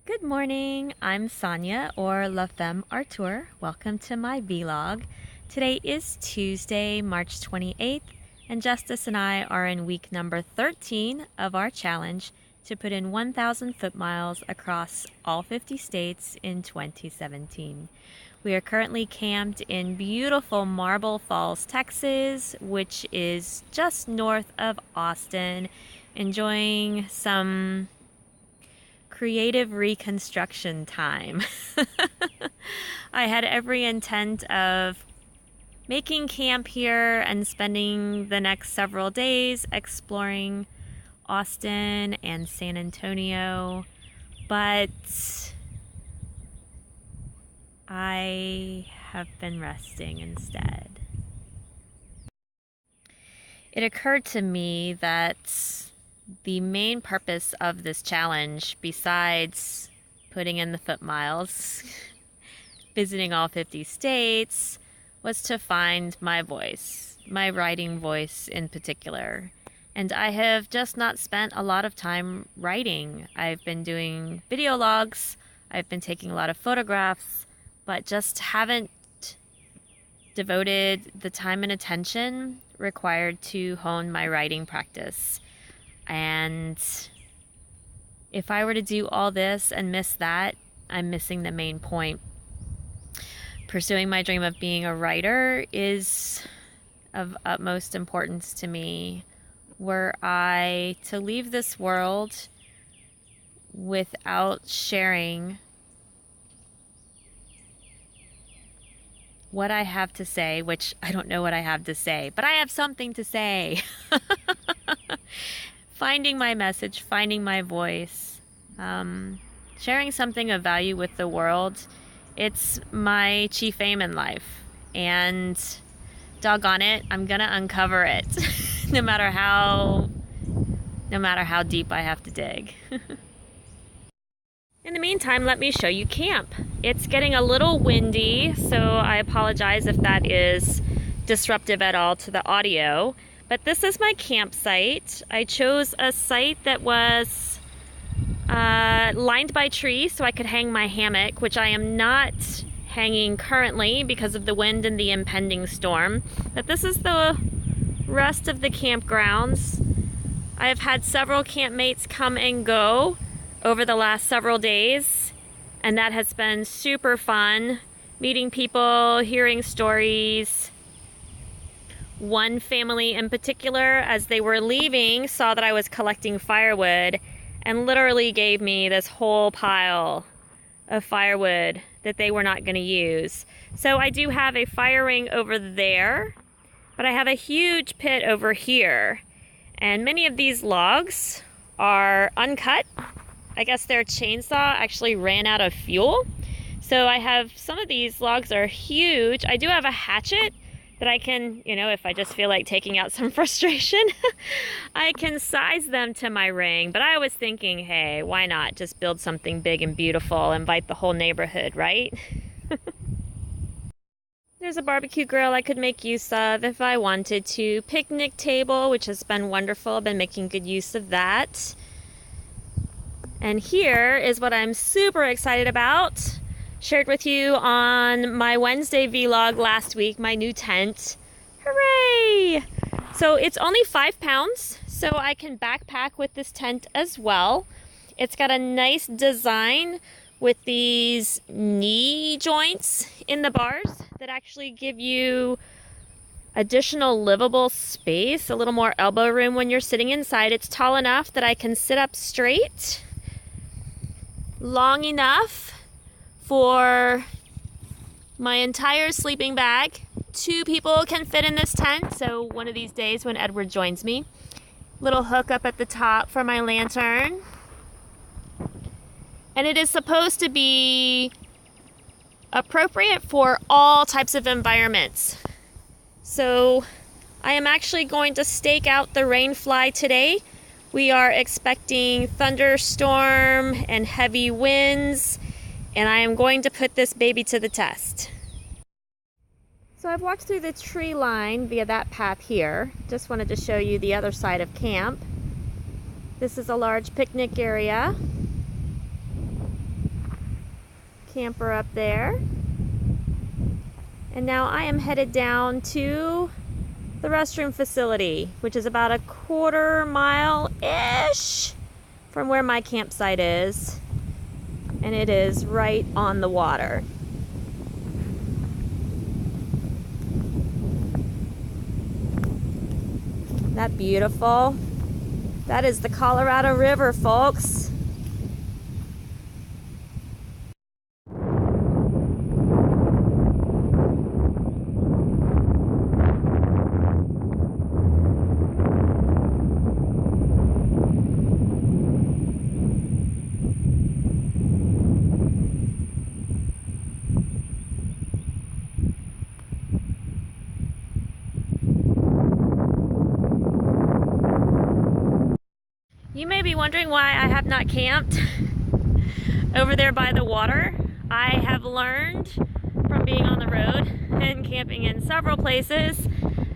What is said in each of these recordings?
Good morning, I'm Sonia or La Femme Artur. Welcome to my vlog. Today is Tuesday, March 28th, and Justice and I are in week number 13 of our challenge to put in 1,000 foot miles across all 50 states in 2017. We are currently camped in beautiful Marble Falls, Texas, which is just north of Austin, enjoying some creative reconstruction time. I had every intent of making camp here and spending the next several days exploring Austin and San Antonio, but I have been resting instead. It occurred to me that the main purpose of this challenge, besides putting in the foot miles, visiting all 50 states, was to find my voice, my writing voice in particular. And I have just not spent a lot of time writing. I've been doing video logs, I've been taking a lot of photographs, but just haven't devoted the time and attention required to hone my writing practice. And if I were to do all this and miss that, I'm missing the main point. Pursuing my dream of being a writer is of utmost importance to me. Were I to leave this world without sharing what I have to say, which I don't know what I have to say, but I have something to say. Finding my message, finding my voice, sharing something of value with the world, it's my chief aim in life. And doggone it, I'm gonna uncover it, no matter how deep I have to dig. In the meantime, let me show you camp. It's getting a little windy, so I apologize if that is disruptive at all to the audio. But this is my campsite. I chose a site that was lined by trees so I could hang my hammock, which I am not hanging currently because of the wind and the impending storm. But this is the rest of the campgrounds. I have had several campmates come and go over the last several days, and that has been super fun. Meeting people, hearing stories. One family in particular, as they were leaving, saw that I was collecting firewood and literally gave me this whole pile of firewood that they were not going to use. So I do have a fire ring over there, but I have a huge pit over here. And many of these logs are uncut. I guess their chainsaw actually ran out of fuel. So I have some of these logs are huge. I do have a hatchet that I can, if I just feel like taking out some frustration, I can size them to my ring. But I was thinking, hey, why not just build something big and beautiful, invite the whole neighborhood, right? There's a barbecue grill I could make use of if I wanted to. Picnic table, which has been wonderful. I've been making good use of that. And here is what I'm super excited about. Shared with you on my Wednesday vlog last week, my new tent. Hooray! So it's only 5 pounds, so I can backpack with this tent as well. It's got a nice design with these knee joints in the bars that actually give you additional livable space, a little more elbow room when you're sitting inside. It's tall enough that I can sit up straight, long enough for my entire sleeping bag. 2 people can fit in this tent, so one of these days when Edward joins me. Little hook up at the top for my lantern. And it is supposed to be appropriate for all types of environments. So I am actually going to stake out the rainfly today. We are expecting thunderstorm and heavy winds, and I am going to put this baby to the test. So I've walked through the tree line via that path here. Just wanted to show you the other side of camp. This is a large picnic area. camper up there. And now I am headed down to the restroom facility, which is about a quarter mile-ish from where my campsite is. And it is right on the water. Isn't that beautiful? That is the Colorado River, folks. You may be wondering why I have not camped over there by the water. I have learned from being on the road and camping in several places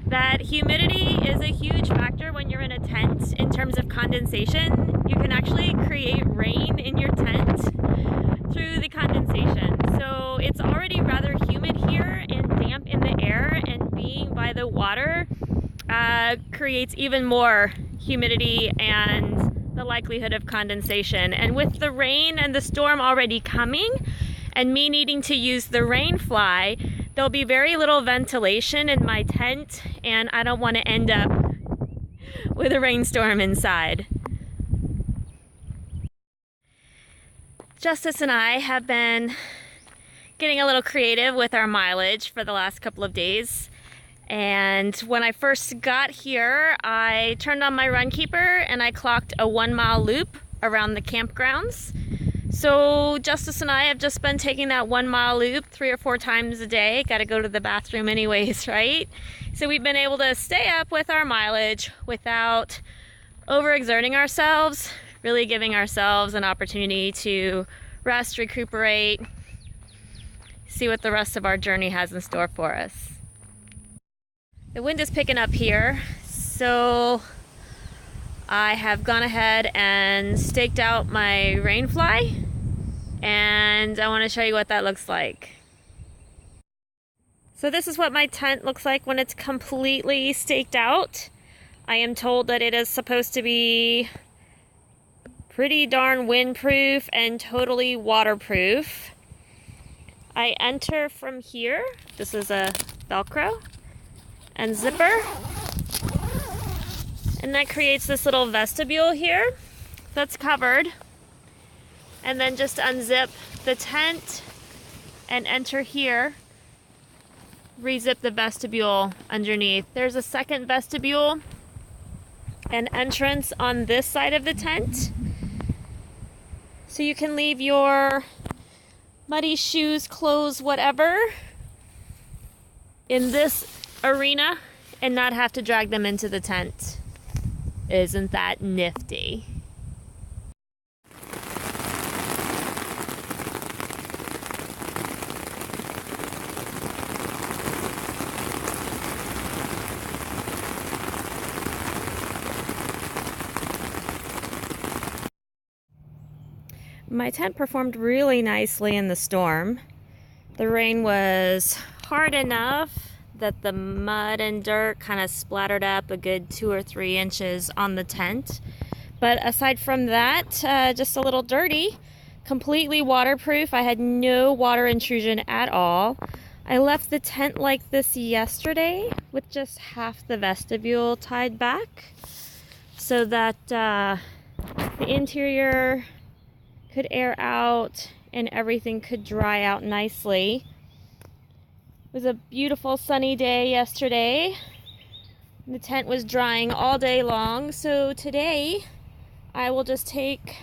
that humidity is a huge factor when you're in a tent in terms of condensation. You can actually create rain in your tent through the condensation. So it's already rather humid here and damp in the air, and being by the water creates even more humidity and the likelihood of condensation. And with the rain and the storm already coming and me needing to use the rain fly, there'll be very little ventilation in my tent, and I don't want to end up with a rainstorm inside. Justice and I have been getting a little creative with our mileage for the last couple of days. And when I first got here, I turned on my Runkeeper and I clocked a 1 mile loop around the campgrounds. So Justice and I have just been taking that 1 mile loop 3 or 4 times a day. Got to go to the bathroom anyways, right? So we've been able to stay up with our mileage without overexerting ourselves, really giving ourselves an opportunity to rest, recuperate, see what the rest of our journey has in store for us. The wind is picking up here, so I have gone ahead and staked out my rain fly, and I want to show you what that looks like. So this is what my tent looks like when it's completely staked out. I am told that it is supposed to be pretty darn windproof and totally waterproof. I enter from here. This is a Velcro and zipper, and that creates this little vestibule here that's covered, and then just unzip the tent and enter here, rezip the vestibule underneath. There's a second vestibule and entrance on this side of the tent, so you can leave your muddy shoes, clothes, whatever in this arena and not have to drag them into the tent. Isn't that nifty? My tent performed really nicely in the storm. The rain was hard enough that the mud and dirt kind of splattered up a good 2 or 3 inches on the tent. But aside from that, just a little dirty, completely waterproof. I had no water intrusion at all. I left the tent like this yesterday with just half the vestibule tied back so that the interior could air out and everything could dry out nicely. It was a beautiful sunny day yesterday. The tent was drying all day long, so today I will just take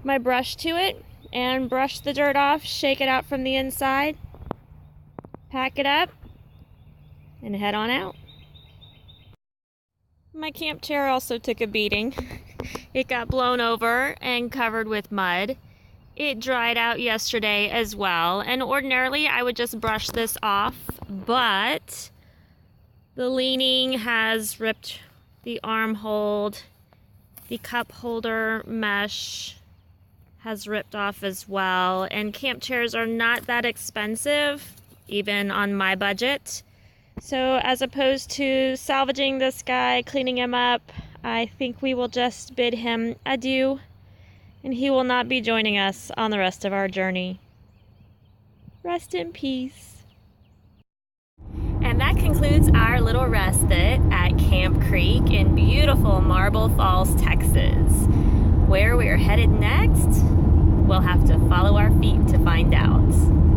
my brush to it and brush the dirt off, shake it out from the inside, pack it up, and head on out. My camp chair also took a beating. It got blown over and covered with mud. It dried out yesterday as well, and ordinarily I would just brush this off, but the leaning has ripped the arm hold, the cup holder mesh has ripped off as well. And camp chairs are not that expensive, even on my budget. So as opposed to salvaging this guy, cleaning him up, I think we will just bid him adieu, and he will not be joining us on the rest of our journey. Rest in peace. And that concludes our little respite at Camp Creek in beautiful Marble Falls, Texas. Where we're headed next, we'll have to follow our feet to find out.